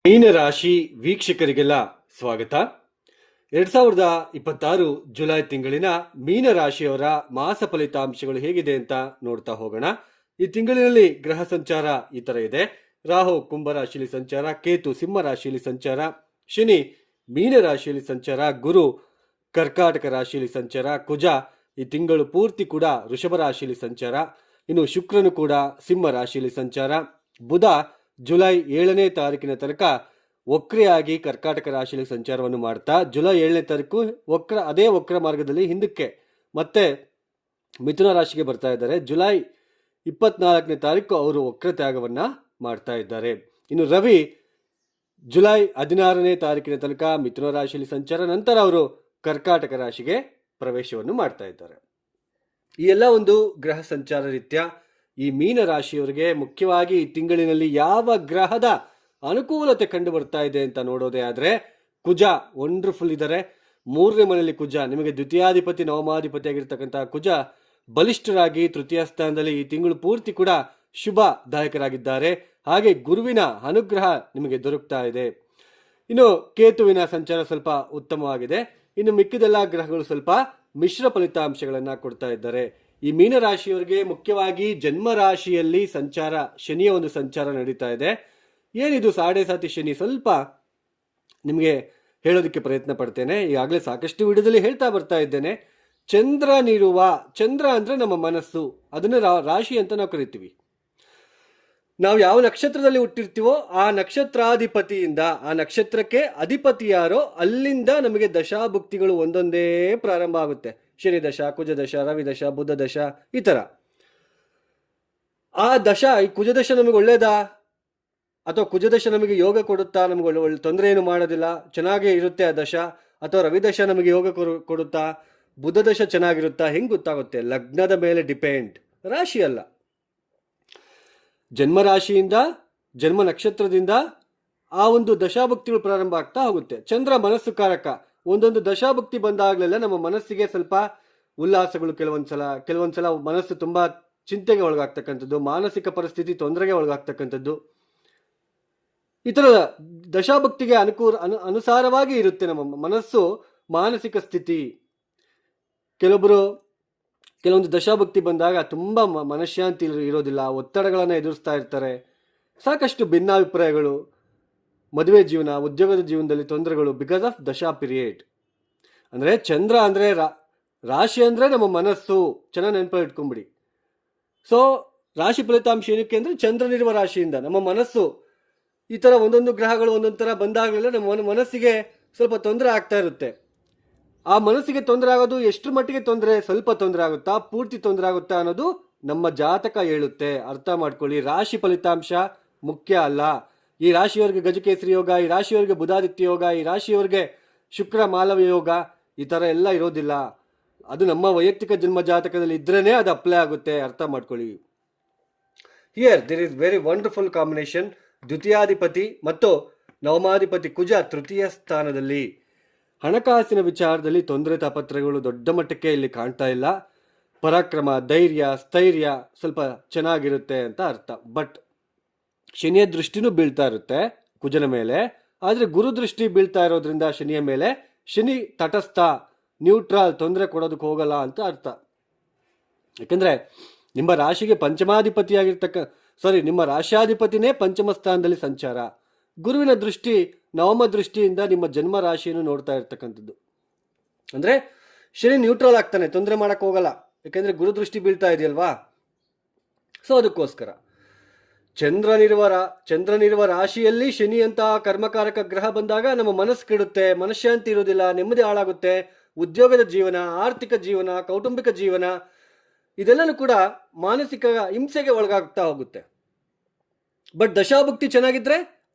ಮೀನ ರಾಶಿ ವೀಕ್ಷಕರಿಗೆಲ್ಲ ಸ್ವಾಗತ. 2026 ಜುಲೈ ತಿಂಗಳಿನ ಮೀನ ರಾಶಿಯವರ ಮಾಸ ಫಲಿತಾಂಶಗಳು ಹೇಗಿದೆ ಅಂತ ನೋಡ್ತಾ ಹೋಗೋಣ. ಈ ತಿಂಗಳಿನಲ್ಲಿ ಗ್ರಹ ಸಂಚಾರ ಈ ತರ ಇದೆ. ರಾಹು ಕುಂಭ ರಾಶಿಯಲ್ಲಿ ಸಂಚಾರ, ಕೇತು ಸಿಂಹ ರಾಶಿಯಲ್ಲಿ ಸಂಚಾರ, ಶನಿ ಮೀನ ರಾಶಿಯಲ್ಲಿ ಸಂಚಾರ, ಗುರು ಕರ್ಕಾಟಕ ರಾಶಿಯಲ್ಲಿ ಸಂಚಾರ, ಕುಜ ಈ ತಿಂಗಳು ಪೂರ್ತಿ ಕೂಡ ವೃಷಭ ರಾಶಿಯಲ್ಲಿ ಸಂಚಾರ, ಇನ್ನು ಶುಕ್ರನು ಕೂಡ ಸಿಂಹ ರಾಶಿಯಲ್ಲಿ ಸಂಚಾರ, ಬುಧ ಜುಲೈ 7ನೇ ತಾರೀಕಿನ ತನಕ ವಕ್ರೆಯಾಗಿ ಕರ್ಕಾಟಕ ರಾಶಿಯಲ್ಲಿ ಸಂಚಾರವನ್ನು ಮಾಡ್ತಾ ಜುಲೈ 7ನೇ ತಾರೀಕು ಅದೇ ವಕ್ರ ಮಾರ್ಗದಲ್ಲಿ ಹಿಂದಕ್ಕೆ ಮತ್ತೆ ಮಿಥುನ ರಾಶಿಗೆ ಬರ್ತಾ ಇದ್ದಾರೆ. ಜುಲೈ 24ನೇ ತಾರೀಕು ಅವರು ವಕ್ರ ತ್ಯಾಗವನ್ನ ಮಾಡ್ತಾ ಇದ್ದಾರೆ. ಇನ್ನು ರವಿ ಜುಲೈ 16ನೇ ತಾರೀಕಿನ ತನಕ ಮಿಥುನ ರಾಶಿಯಲ್ಲಿ ಸಂಚಾರ, ನಂತರ ಅವರು ಕರ್ಕಾಟಕ ರಾಶಿಗೆ ಪ್ರವೇಶವನ್ನು ಮಾಡ್ತಾ ಇದ್ದಾರೆ. ಈ ಎಲ್ಲ ಒಂದು ಗ್ರಹ ಸಂಚಾರ ರೀತ್ಯ ಈ ಮೀನ ರಾಶಿಯವರಿಗೆ ಮುಖ್ಯವಾಗಿ ಈ ತಿಂಗಳಿನಲ್ಲಿ ಯಾವ ಗ್ರಹದ ಅನುಕೂಲತೆ ಕಂಡು ಬರ್ತಾ ಇದೆ ಅಂತ ನೋಡೋದೇ ಆದ್ರೆ ಕುಜ ವಂಡರ್ಫುಲ್ ಇದ್ದಾರೆ. 3ನೇ ಮನೆಯಲ್ಲಿ ಕುಜ, ನಿಮಗೆ ದ್ವಿತೀಯಾಧಿಪತಿ ನವಮಾಧಿಪತಿ ಆಗಿರ್ತಕ್ಕಂತಹ ಕುಜ ಬಲಿಷ್ಠರಾಗಿ ತೃತೀಯ ಸ್ಥಾನದಲ್ಲಿ ಈ ತಿಂಗಳು ಪೂರ್ತಿ ಕೂಡ ಶುಭದಾಯಕರಾಗಿದ್ದಾರೆ. ಹಾಗೆ ಗುರುವಿನ ಅನುಗ್ರಹ ನಿಮಗೆ ದೊರಕ್ತಾ ಇದೆ. ಇನ್ನು ಕೇತುವಿನ ಸಂಚಾರ ಸ್ವಲ್ಪ ಉತ್ತಮವಾಗಿದೆ. ಇನ್ನು ಮಿಕ್ಕಿದೆಲ್ಲ ಗ್ರಹಗಳು ಸ್ವಲ್ಪ ಮಿಶ್ರ ಫಲಿತಾಂಶಗಳನ್ನ ಕೊಡ್ತಾ ಇದ್ದಾರೆ. ಈ ಮೀನ ರಾಶಿಯವರಿಗೆ ಮುಖ್ಯವಾಗಿ ಜನ್ಮ ರಾಶಿಯಲ್ಲಿ ಸಂಚಾರ, ಶನಿಯ ಒಂದು ಸಂಚಾರ ನಡೀತಾ ಇದೆ. ಏನಿದು ಸಾಡೆ ಸಾತಿ ಶನಿ, ಸ್ವಲ್ಪ ನಿಮಗೆ ಹೇಳೋದಕ್ಕೆ ಪ್ರಯತ್ನ ಪಡ್ತೇನೆ. ಈಗಾಗಲೇ ಸಾಕಷ್ಟು ವಿಡಿಯೋದಲ್ಲಿ ಹೇಳ್ತಾ ಬರ್ತಾ ಇದ್ದೇನೆ. ಚಂದ್ರ ಅಂದ್ರೆ ನಮ್ಮ ಮನಸ್ಸು, ಅದನ್ನ ರಾಶಿ ಅಂತ ನಾವು ಕರಿತೀವಿ. ನಾವು ಯಾವ ನಕ್ಷತ್ರದಲ್ಲಿ ಹುಟ್ಟಿರ್ತೀವೋ ಆ ನಕ್ಷತ್ರಾಧಿಪತಿಯಿಂದ, ಆ ನಕ್ಷತ್ರಕ್ಕೆ ಅಧಿಪತಿ ಯಾರೋ ಅಲ್ಲಿಂದ ನಮಗೆ ದಶಾಭುಕ್ತಿಗಳು ಒಂದೊಂದೇ ಪ್ರಾರಂಭ ಆಗುತ್ತೆ. ಶನಿ ದಶ, ಕುಜ ದಶ, ರವಿ ದಶ, ಬುಧ ದಶ, ಈ ತರ. ಆ ದಶ, ಈ ಕುಜದಶ ನಮಗೆ ಒಳ್ಳೇದಾ ಅಥವಾ ಕುಜದಶ ನಮಗೆ ಯೋಗ ಕೊಡುತ್ತಾ, ನಮಗೆ ಒಳ್ಳೆ ತೊಂದರೆ ಏನು ಮಾಡೋದಿಲ್ಲ, ಚೆನ್ನಾಗೇ ಇರುತ್ತೆ ಆ ದಶ, ಅಥವಾ ರವಿದಶ ನಮಗೆ ಯೋಗ ಕೊಡುತ್ತಾ, ಬುಧ ದಶ ಚೆನ್ನಾಗಿರುತ್ತಾ, ಹೆಂಗ್ ಗೊತ್ತಾಗುತ್ತೆ? ಲಗ್ನದ ಮೇಲೆ ಡಿಪೆಂಡ್, ರಾಶಿ ಅಲ್ಲ. ಜನ್ಮ ರಾಶಿಯಿಂದ, ಜನ್ಮ ನಕ್ಷತ್ರದಿಂದ ಆ ಒಂದು ದಶಾಭಕ್ತಿಗಳು ಪ್ರಾರಂಭ ಆಗ್ತಾ ಹೋಗುತ್ತೆ. ಚಂದ್ರ ಮನಸ್ಸು ಕಾರಕ. ಒಂದೊಂದು ದಶಾಭಕ್ತಿ ಬಂದಾಗಲೆಲ್ಲ ನಮ್ಮ ಮನಸ್ಸಿಗೆ ಸ್ವಲ್ಪ ಉಲ್ಲಾಸಗಳು, ಕೆಲವೊಂದ್ಸಲ ಮನಸ್ಸು ತುಂಬಾ ಚಿಂತೆಗೆ ಒಳಗಾಗ್ತಕ್ಕಂಥದ್ದು, ಮಾನಸಿಕ ಪರಿಸ್ಥಿತಿ ತೊಂದರೆಗೆ ಒಳಗಾಗ್ತಕ್ಕಂಥದ್ದು, ಈ ತರ ದಶಾಭಕ್ತಿಗೆ ಅನುಸಾರವಾಗಿ ಇರುತ್ತೆ ನಮ್ಮ ಮನಸ್ಸು, ಮಾನಸಿಕ ಸ್ಥಿತಿ. ಕೆಲವೊಂದು ದಶಾಭಕ್ತಿ ಬಂದಾಗ ತುಂಬಾ ಮನಃಶಾಂತಿ ಇರೋದಿಲ್ಲ, ಒತ್ತಡಗಳನ್ನು ಎದುರಿಸ್ತಾ ಇರ್ತಾರೆ, ಸಾಕಷ್ಟು ಭಿನ್ನಾಭಿಪ್ರಾಯಗಳು, ಮದುವೆ ಜೀವನ, ಉದ್ಯೋಗದ ಜೀವನದಲ್ಲಿ ತೊಂದರೆಗಳು, ಬಿಕಾಸ್ ಆಫ್ ದಶಾ ಪೀರಿಯಡ್. ಅಂದ್ರೆ ಚಂದ್ರ ಅಂದ್ರೆ ರಾಶಿ ಅಂದ್ರೆ ನಮ್ಮ ಮನಸ್ಸು, ಚೆನ್ನಾಗಿ ನೆನಪಲ್ಲಿ ಇಟ್ಕೊಂಡ್ಬಿಡಿ. ಸೊ ರಾಶಿ ಫಲಿತಾಂಶ ಏನಕ್ಕೆ ಅಂದ್ರೆ ಚಂದ್ರನಿರುವ ರಾಶಿಯಿಂದ ನಮ್ಮ ಮನಸ್ಸು, ಈ ತರ ಒಂದೊಂದು ಗ್ರಹಗಳು ಒಂದೊಂದು ತರ ಬಂದಾಗಲೆಲ್ಲ ನಮ್ಮ ಮನಸ್ಸಿಗೆ ಸ್ವಲ್ಪ ತೊಂದರೆ ಆಗ್ತಾ ಇರುತ್ತೆ. ಆ ಮನಸ್ಸಿಗೆ ತೊಂದರೆ ಆಗೋದು ಎಷ್ಟರ ಮಟ್ಟಿಗೆ ತೊಂದರೆ, ಸ್ವಲ್ಪ ತೊಂದರೆ ಆಗುತ್ತಾ, ಪೂರ್ತಿ ತೊಂದರೆ ಆಗುತ್ತಾ ಅನ್ನೋದು ನಮ್ಮ ಜಾತಕ ಹೇಳುತ್ತೆ. ಅರ್ಥ ಮಾಡ್ಕೊಳ್ಳಿ. ರಾಶಿ ಫಲಿತಾಂಶ ಮುಖ್ಯ ಅಲ್ಲ. ಈ ರಾಶಿಯವರಿಗೆ ಗಜಕೇಸರಿ ಯೋಗ, ಈ ರಾಶಿಯವರಿಗೆ ಬುಧಾದಿತ್ಯ ಯೋಗ, ಈ ರಾಶಿಯವರಿಗೆ ಶುಕ್ರ ಮಾಲವ ಯೋಗ, ಈ ತರ ಎಲ್ಲ ಇರೋದಿಲ್ಲ. ಅದು ನಮ್ಮ ವೈಯಕ್ತಿಕ ಜನ್ಮ ಜಾತಕದಲ್ಲಿ ಇದ್ರೇನೆ ಅದು ಅಪ್ಲೈ ಆಗುತ್ತೆ. ಅರ್ಥ ಮಾಡ್ಕೊಳ್ಳಿ. Here there is very wonderful combination. ದ್ವಿತೀಯಾಧಿಪತಿ ಮತ್ತು ನವಮಾಧಿಪತಿ ಕುಜ ತೃತೀಯ ಸ್ಥಾನದಲ್ಲಿ. ಹಣಕಾಸಿನ ವಿಚಾರದಲ್ಲಿ ತೊಂದರೆ ತಾಪತ್ರಗಳು ದೊಡ್ಡ ಮಟ್ಟಕ್ಕೆ ಇಲ್ಲಿ ಕಾಣ್ತಾ ಇಲ್ಲ. ಪರಾಕ್ರಮ, ಧೈರ್ಯ, ಸ್ಥೈರ್ಯ ಸ್ವಲ್ಪ ಚೆನ್ನಾಗಿರುತ್ತೆ ಅಂತ ಅರ್ಥ. ಬಟ್ ಶನಿಯ ದೃಷ್ಟಿನೂ ಬೀಳ್ತಾ ಇರುತ್ತೆ ಕುಜನ ಮೇಲೆ. ಆದ್ರೆ ಗುರು ದೃಷ್ಟಿ ಬೀಳ್ತಾ ಇರೋದ್ರಿಂದ ಶನಿಯ ಮೇಲೆ, ಶನಿ ತಟಸ್ಥ, ನ್ಯೂಟ್ರಲ್, ತೊಂದರೆ ಕೊಡೋದಕ್ಕೆ ಹೋಗಲ್ಲ ಅಂತ ಅರ್ಥ. ಯಾಕಂದ್ರೆ ನಿಮ್ಮ ರಾಶಿಗೆ ನಿಮ್ಮ ರಾಶ್ಯಾಧಿಪತಿನೇ ಪಂಚಮ ಸ್ಥಾನದಲ್ಲಿ ಸಂಚಾರ. ಗುರುವಿನ ದೃಷ್ಟಿ, ನವಮ ದೃಷ್ಟಿಯಿಂದ ನಿಮ್ಮ ಜನ್ಮ ರಾಶಿಯನ್ನು ನೋಡ್ತಾ ಇರ್ತಕ್ಕಂಥದ್ದು. ಅಂದ್ರೆ ಶನಿ ನ್ಯೂಟ್ರಲ್ ಆಗ್ತಾನೆ, ತೊಂದರೆ ಮಾಡಕ್ ಹೋಗಲ್ಲ, ಯಾಕಂದ್ರೆ ಗುರು ದೃಷ್ಟಿ ಬೀಳ್ತಾ ಇದೆಯಲ್ವಾ. ಸೊ ಅದಕ್ಕೋಸ್ಕರ ಚಂದ್ರನಿರುವ ರಾಶಿಯಲ್ಲಿ ಶನಿ ಅಂತ ಕರ್ಮಕಾರಕ ಗ್ರಹ ಬಂದಾಗ ನಮ್ಮ ಮನಸ್ಸು ಕೆಡುತ್ತೆ, ಮನಃಶಾಂತಿ ಇರೋದಿಲ್ಲ, ನೆಮ್ಮದಿ ಹಾಳಾಗುತ್ತೆ. ಉದ್ಯೋಗದ ಜೀವನ, ಆರ್ಥಿಕ ಜೀವನ, ಕೌಟುಂಬಿಕ ಜೀವನ ಇದೆಲ್ಲನೂ ಕೂಡ ಮಾನಸಿಕ ಹಿಂಸೆಗೆ ಒಳಗಾಗ್ತಾ ಹೋಗುತ್ತೆ. ಬಟ್ ದಶಾಭುಕ್ತಿ ಚೆನ್ನಾಗಿದ್ರೆ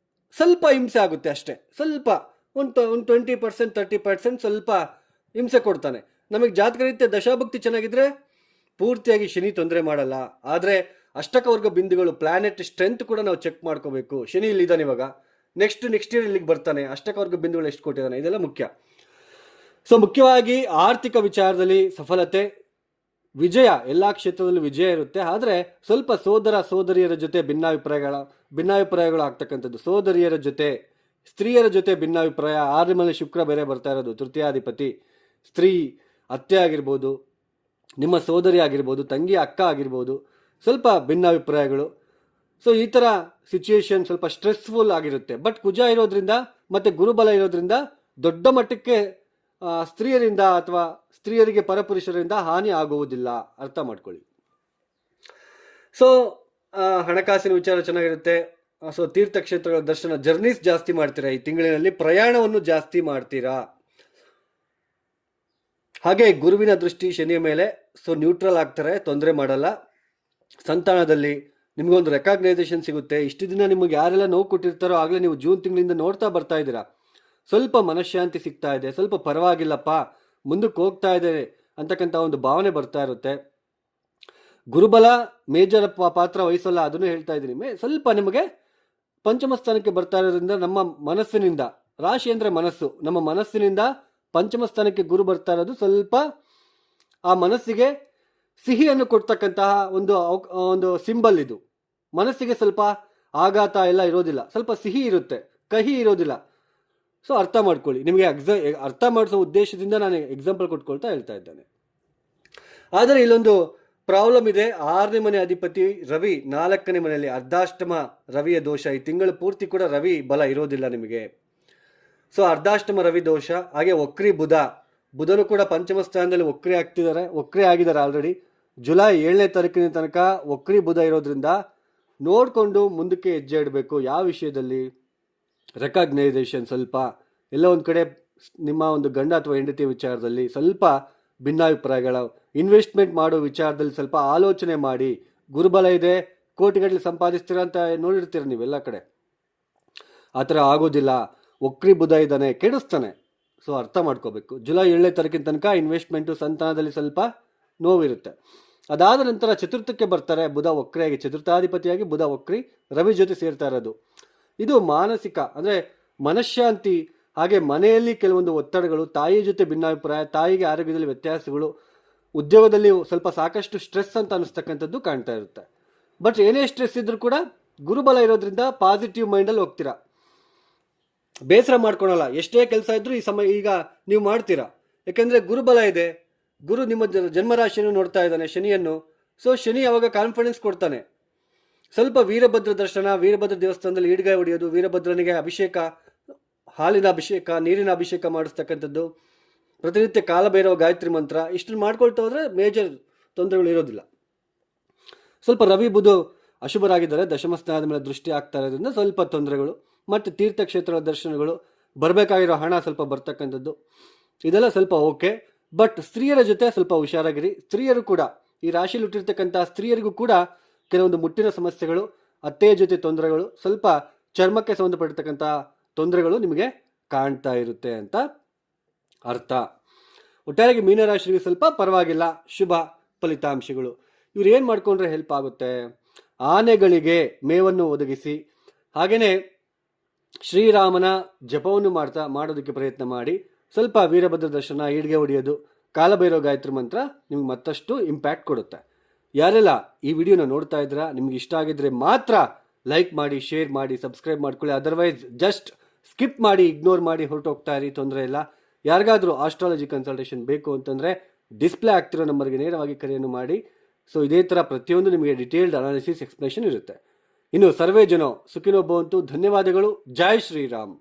ಸ್ವಲ್ಪ ಹಿಂಸೆ ಆಗುತ್ತೆ ಅಷ್ಟೇ. ಸ್ವಲ್ಪ ಒಂದು 20%, 30% ಸ್ವಲ್ಪ ಹಿಂಸೆ ಕೊಡ್ತಾನೆ. ನಮಗೆ ಜಾತಕ ರೀತ್ಯ ದಶಾಭುಕ್ತಿ ಚೆನ್ನಾಗಿದ್ರೆ ಪೂರ್ತಿಯಾಗಿ ಶನಿ ತೊಂದರೆ ಮಾಡಲ್ಲ. ಆದ್ರೆ ಅಷ್ಟಕವರ್ಗ ಬಿಂದುಗಳು, ಪ್ಲಾನೆಟ್ ಸ್ಟ್ರೆಂತ್ ಕೂಡ ನಾವು ಚೆಕ್ ಮಾಡ್ಕೋಬೇಕು. ಶನಿ ಇಲ್ಲಿದ್ದಾನೆ ಇವಾಗ, ನೆಕ್ಸ್ಟ್ ಇಯರ್ ಇಲ್ಲಿಗೆ ಬರ್ತಾನೆ, ಅಷ್ಟಕವರ್ಗ ಬಿಂದುಗಳು ಎಷ್ಟು ಕೊಟ್ಟಿದ್ದಾನೆ, ಇದೆಲ್ಲ ಮುಖ್ಯ. ಸೊ ಮುಖ್ಯವಾಗಿ ಆರ್ಥಿಕ ವಿಚಾರದಲ್ಲಿ ಸಫಲತೆ, ವಿಜಯ, ಎಲ್ಲಾ ಕ್ಷೇತ್ರದಲ್ಲೂ ವಿಜಯ ಇರುತ್ತೆ. ಆದ್ರೆ ಸ್ವಲ್ಪ ಸೋದರ ಸೋದರಿಯರ ಜೊತೆ ಭಿನ್ನಾಭಿಪ್ರಾಯಗಳು ಆಗ್ತಕ್ಕಂಥದ್ದು, ಸೋದರಿಯರ ಜೊತೆ ಸ್ತ್ರೀಯರ ಜೊತೆ ಭಿನ್ನಾಭಿಪ್ರಾಯ. 6ನೇ ಮನೆ ಶುಕ್ರ ಬೇರೆ ಬರ್ತಾ ಇರೋದು, ತೃತೀಯಾಧಿಪತಿ. ಸ್ತ್ರೀ ಅತ್ತೆ ಆಗಿರ್ಬೋದು, ನಿಮ್ಮ ಸೋದರಿ ಆಗಿರ್ಬೋದು, ತಂಗಿ ಅಕ್ಕ ಆಗಿರ್ಬೋದು, ಸ್ವಲ್ಪ ಭಿನ್ನಾಭಿಪ್ರಾಯಗಳು. ಸೊ ಈ ಥರ ಸಿಚುಯೇಷನ್ ಸ್ವಲ್ಪ ಸ್ಟ್ರೆಸ್ಫುಲ್ ಆಗಿರುತ್ತೆ. ಬಟ್ ಕುಜ ಇರೋದ್ರಿಂದ ಮತ್ತು ಗುರುಬಲ ಇರೋದ್ರಿಂದ ದೊಡ್ಡ ಮಟ್ಟಕ್ಕೆ ಸ್ತ್ರೀಯರಿಂದ ಅಥವಾ ಸ್ತ್ರೀಯರಿಗೆ ಪರಪುರುಷರಿಂದ ಹಾನಿ ಆಗುವುದಿಲ್ಲ, ಅರ್ಥ ಮಾಡ್ಕೊಳ್ಳಿ. ಸೊ ಹಣಕಾಸಿನ ವಿಚಾರ ಚೆನ್ನಾಗಿರುತ್ತೆ. ಸೊ ತೀರ್ಥಕ್ಷೇತ್ರಗಳ ದರ್ಶನ, ಜರ್ನೀಸ್ ಜಾಸ್ತಿ ಮಾಡ್ತೀರಾ ಈ ತಿಂಗಳಿನಲ್ಲಿ, ಪ್ರಯಾಣವನ್ನು ಜಾಸ್ತಿ ಮಾಡ್ತೀರಾ. ಹಾಗೆ ಗುರುವಿನ ದೃಷ್ಟಿ ಶನಿಯ ಮೇಲೆ, ಸೊ ನ್ಯೂಟ್ರಲ್ ಆಗ್ತಾರೆ, ತೊಂದರೆ ಮಾಡಲ್ಲ. ಸಂತಾನದಲ್ಲಿ ನಿಮಗೊಂದು ರೆಕಾಗ್ನೈಸೇಷನ್ ಸಿಗುತ್ತೆ. ಇಷ್ಟು ದಿನ ನಿಮಗೆ ಯಾರೆಲ್ಲ ನೋವು ಕೊಟ್ಟಿರ್ತಾರೋ ಆಗಲೇ ನೀವು ಜೂನ್ ತಿಂಗಳಿಂದ ನೋಡ್ತಾ ಬರ್ತಾ ಇದ್ದೀರಾ. ಸ್ವಲ್ಪ ಮನಃಶಾಂತಿ ಸಿಗ್ತಾ ಇದೆ, ಸ್ವಲ್ಪ ಪರವಾಗಿಲ್ಲಪ್ಪ ಮುಂದಕ್ಕೆ ಹೋಗ್ತಾ ಇದೆ ಅಂತಕ್ಕಂಥ ಒಂದು ಭಾವನೆ ಬರ್ತಾ ಇರುತ್ತೆ. ಗುರುಬಲ ಮೇಜರ್ ಪಾತ್ರ ವಹಿಸಲ್ಲ, ಅದನ್ನು ಹೇಳ್ತಾ ಇದ್ದೀನಿ. ಸ್ವಲ್ಪ ನಿಮಗೆ ಪಂಚಮ ಸ್ಥಾನಕ್ಕೆ ಬರ್ತಾ ಇರೋದ್ರಿಂದ ನಮ್ಮ ಮನಸ್ಸಿನಿಂದ, ರಾಶಿ ಅಂದರೆ ಮನಸ್ಸು, ನಮ್ಮ ಮನಸ್ಸಿನಿಂದ ಪಂಚಮ ಸ್ಥಾನಕ್ಕೆ ಗುರು ಬರ್ತಾ ಇರೋದು ಸ್ವಲ್ಪ ಆ ಮನಸ್ಸಿಗೆ ಸಿಹಿಯನ್ನು ಕೊಡ್ತಕ್ಕಂತಹ ಒಂದು ಸಿಂಬಲ್ ಇದು. ಮನಸ್ಸಿಗೆ ಸ್ವಲ್ಪ ಆಘಾತ ಎಲ್ಲ ಇರೋದಿಲ್ಲ, ಸ್ವಲ್ಪ ಸಿಹಿ ಇರುತ್ತೆ, ಕಹಿ ಇರೋದಿಲ್ಲ. ಸೊ ಅರ್ಥ ಮಾಡ್ಕೊಳ್ಳಿ. ನಿಮಗೆ ಅರ್ಥ ಮಾಡಿಸೋ ಉದ್ದೇಶದಿಂದ ನಾನು ಎಕ್ಸಾಂಪಲ್ ಕೊಟ್ಕೊಳ್ತಾ ಹೇಳ್ತಾ ಇದ್ದೇನೆ. ಆದರೆ ಇಲ್ಲೊಂದು ಪ್ರಾಬ್ಲಮ್ ಇದೆ. 6ನೇ ಮನೆ ಅಧಿಪತಿ ರವಿ 4ನೇ ಮನೆಯಲ್ಲಿ, ಅರ್ಧಾಷ್ಟಮ ರವಿಯ ದೋಷ. ಈ ತಿಂಗಳು ಪೂರ್ತಿ ಕೂಡ ರವಿ ಬಲ ಇರೋದಿಲ್ಲ ನಿಮಗೆ. ಸೊ ಅರ್ಧಾಷ್ಟಮ ರವಿ ದೋಷ. ಹಾಗೆ ವಕ್ರಿ ಬುಧನು ಕೂಡ ಪಂಚಮ ಸ್ಥಾನದಲ್ಲಿ ವಕ್ರಿ ಆಗಿದ್ದಾರೆ ಆಲ್ರೆಡಿ. ಜುಲೈ 7ನೇ ತಾರೀಕಿನ ತನಕ ವಕ್ರಿ ಬುಧ ಇರೋದ್ರಿಂದ ನೋಡಿಕೊಂಡು ಮುಂದಕ್ಕೆ ಹೆಜ್ಜೆ ಇಡಬೇಕು. ಯಾವ ವಿಷಯದಲ್ಲಿ? ರೆಕಾಗ್ನೈಸೇಷನ್, ಸ್ವಲ್ಪ ಎಲ್ಲ ಒಂದು ಕಡೆ ನಿಮ್ಮ ಒಂದು ಗಂಡ ಅಥವಾ ಹೆಂಡತಿಯ ವಿಚಾರದಲ್ಲಿ ಸ್ವಲ್ಪ ಭಿನ್ನಾಭಿಪ್ರಾಯಗಳ, ಇನ್ವೆಸ್ಟ್ಮೆಂಟ್ ಮಾಡೋ ವಿಚಾರದಲ್ಲಿ ಸ್ವಲ್ಪ ಆಲೋಚನೆ ಮಾಡಿ. ಗುರುಬಲ ಇದೆ, ಕೋಟಿಗಟ್ಟಲೆ ಸಂಪಾದಿಸ್ತೀರ ಅಂತ ನೋಡಿರ್ತೀರ ನೀವೆಲ್ಲ ಕಡೆ. ಆ ಥರ ಆಗೋದಿಲ್ಲ. ವಕ್ರಿ ಬುಧ ಇದ್ದಾನೆ, ಕೆಡಿಸ್ತಾನೆ. ಸೊ ಅರ್ಥ ಮಾಡ್ಕೋಬೇಕು. ಜುಲೈ 7ನೇ ತಾರೀಕಿನ ತನಕ ಇನ್ವೆಸ್ಟ್ಮೆಂಟು, ಸಂತಾನದಲ್ಲಿ ಸ್ವಲ್ಪ ನೋವಿರುತ್ತೆ. ಅದಾದ ನಂತರ ಚತುರ್ಥಕ್ಕೆ ಬರ್ತಾರೆ ಬುಧ ವಕ್ರಿಯಾಗಿ, ಚತುರ್ಥಾಧಿಪತಿಯಾಗಿ ಬುಧ ವಕ್ರಿ ರವಿ ಜೊತೆ ಸೇರ್ತಾ ಇರೋದು. ಇದು ಮಾನಸಿಕ ಅಂದರೆ ಮನಃಶಾಂತಿ. ಹಾಗೆ ಮನೆಯಲ್ಲಿ ಕೆಲವೊಂದು ಒತ್ತಡಗಳು, ತಾಯಿ ಜೊತೆ ಭಿನ್ನಾಭಿಪ್ರಾಯ, ತಾಯಿಗೆ ಆರೋಗ್ಯದಲ್ಲಿ ವ್ಯತ್ಯಾಸಗಳು, ಉದ್ಯೋಗದಲ್ಲಿ ಸ್ವಲ್ಪ ಸಾಕಷ್ಟು ಸ್ಟ್ರೆಸ್ ಅಂತ ಅನಿಸ್ತಕ್ಕಂಥದ್ದು ಕಾಣ್ತಾ ಇರುತ್ತೆ. ಬಟ್ ಏನೇ ಸ್ಟ್ರೆಸ್ ಇದ್ರೂ ಕೂಡ ಗುರುಬಲ ಇರೋದ್ರಿಂದ ಪಾಸಿಟಿವ್ ಮೈಂಡಲ್ಲಿ ಹೋಗ್ತೀರಾ, ಬೇಸರ ಮಾಡ್ಕೊಳಲ್ಲ. ಎಷ್ಟೇ ಕೆಲಸ ಇದ್ರೂ ಈಗ ನೀವು ಮಾಡ್ತೀರಾ. ಯಾಕೆಂದರೆ ಗುರುಬಲ ಇದೆ. ಗುರು ನಿಮ್ಮ ಜನ್ಮರಾಶಿಯನ್ನು ನೋಡ್ತಾ ಇದ್ದಾನೆ, ಶನಿಯನ್ನು. ಸೊ ಶನಿ ಅವಾಗ ಕಾನ್ಫಿಡೆನ್ಸ್ ಕೊಡ್ತಾನೆ. ಸ್ವಲ್ಪ ವೀರಭದ್ರ ದರ್ಶನ, ವೀರಭದ್ರ ದೇವಸ್ಥಾನದಲ್ಲಿ ಈಡ್ಗಾಯಿ ಹೊಡೆಯೋದು, ವೀರಭದ್ರನಿಗೆ ಅಭಿಷೇಕ, ಹಾಲಿನ ಅಭಿಷೇಕ, ನೀರಿನ ಅಭಿಷೇಕ ಮಾಡಿಸ್ತಕ್ಕಂಥದ್ದು, ಪ್ರತಿನಿತ್ಯ ಕಾಲಭೈರವ ಗಾಯತ್ರಿ ಮಂತ್ರ, ಇಷ್ಟನ್ನು ಮಾಡ್ಕೊಳ್ತಾ ಹೋದರೆ ಮೇಜರ್ ತೊಂದರೆಗಳು ಇರೋದಿಲ್ಲ. ಸ್ವಲ್ಪ ರವಿ ಬುಧ ಅಶುಭರಾಗಿದ್ದಾರೆ, ದಶಮ ಸ್ಥಾನದ ಮೇಲೆ ದೃಷ್ಟಿ ಆಗ್ತಾ ಇರೋದ್ರಿಂದ ಸ್ವಲ್ಪ ತೊಂದರೆಗಳು. ಮತ್ತು ತೀರ್ಥಕ್ಷೇತ್ರದ ದರ್ಶನಗಳು, ಬರಬೇಕಾಗಿರೋ ಹಣ ಸ್ವಲ್ಪ ಬರ್ತಕ್ಕಂಥದ್ದು, ಇದೆಲ್ಲ ಸ್ವಲ್ಪ ಓಕೆ. ಬಟ್ ಸ್ತ್ರೀಯರ ಜೊತೆ ಸ್ವಲ್ಪ ಹುಷಾರಾಗಿರಿ. ಸ್ತ್ರೀಯರು ಕೂಡ, ಈ ರಾಶಿಯಲ್ಲಿ ಹುಟ್ಟಿರ್ತಕ್ಕಂಥ ಸ್ತ್ರೀಯರಿಗೂ ಕೂಡ ಕೆಲವೊಂದು ಮುಟ್ಟಿನ ಸಮಸ್ಯೆಗಳು, ಅತ್ತೆಯ ಜೊತೆ ತೊಂದರೆಗಳು, ಸ್ವಲ್ಪ ಚರ್ಮಕ್ಕೆ ಸಂಬಂಧಪಟ್ಟಿರ್ತಕ್ಕಂಥ ತೊಂದರೆಗಳು ನಿಮಗೆ ಕಾಣ್ತಾ ಇರುತ್ತೆ ಅಂತ ಅರ್ಥ. ಒಟ್ಟಾರೆಯಾಗಿ ಮೀನರಾಶಿಗೆ ಸ್ವಲ್ಪ ಪರವಾಗಿಲ್ಲ, ಶುಭ ಫಲಿತಾಂಶಗಳು. ಇವ್ರು ಏನು ಮಾಡ್ಕೊಂಡ್ರೆ ಹೆಲ್ಪ್ ಆಗುತ್ತೆ? ಆನೆಗಳಿಗೆ ಮೇವನ್ನು ಒದಗಿಸಿ, ಹಾಗೆಯೇ ಶ್ರೀರಾಮನ ಜಪವನ್ನು ಮಾಡೋದಕ್ಕೆ ಪ್ರಯತ್ನ ಮಾಡಿ. ಸ್ವಲ್ಪ ವೀರಭದ್ರ ದರ್ಶನ, ಈಡ್ಗೆ ಹೊಡೆಯೋದು, ಕಾಲಭೈರವ ಗಾಯತ್ರಿ ಮಂತ್ರ ನಿಮ್ಗೆ ಮತ್ತಷ್ಟು ಇಂಪ್ಯಾಕ್ಟ್ ಕೊಡುತ್ತೆ. ಯಾರೆಲ್ಲ ಈ ವಿಡಿಯೋನ ನೋಡ್ತಾ ಇದ್ದೀರಾ, ನಿಮ್ಗೆ ಇಷ್ಟ ಆಗಿದ್ರೆ ಮಾತ್ರ ಲೈಕ್ ಮಾಡಿ, ಶೇರ್ ಮಾಡಿ, ಸಬ್ಸ್ಕ್ರೈಬ್ ಮಾಡ್ಕೊಳ್ಳಿ. ಅದರ್ವೈಸ್ ಜಸ್ಟ್ ಸ್ಕಿಪ್ ಮಾಡಿ, ಇಗ್ನೋರ್ ಮಾಡಿ ಹೊರಟೋಗ್ತಾ ಇರಿ, ತೊಂದರೆ ಇಲ್ಲ. ಯಾರಿಗಾದರೂ ಆಸ್ಟ್ರಾಲಜಿ ಕನ್ಸಲ್ಟೇಷನ್ ಬೇಕು ಅಂತಂದರೆ ಡಿಸ್ಪ್ಲೇ ಆಗ್ತಿರೋ ನಂಬರ್ಗೆ ನೇರವಾಗಿ ಕರೆಯನ್ನು ಮಾಡಿ. ಸೊ ಇದೇ ಥರ ಪ್ರತಿಯೊಂದು ನಿಮಗೆ ಡಿಟೇಲ್ಡ್ ಅನಾಲಿಸಿಸ್, ಎಕ್ಸ್ಪ್ಲೇಷನ್ ಇರುತ್ತೆ. ಇನ್ನು ಸರ್ವೇ ಜನೋ ಸುಖಿನೋ ಭವಂತು. ಧನ್ಯವಾದಗಳು. ಜೈ ಶ್ರೀರಾಮ್.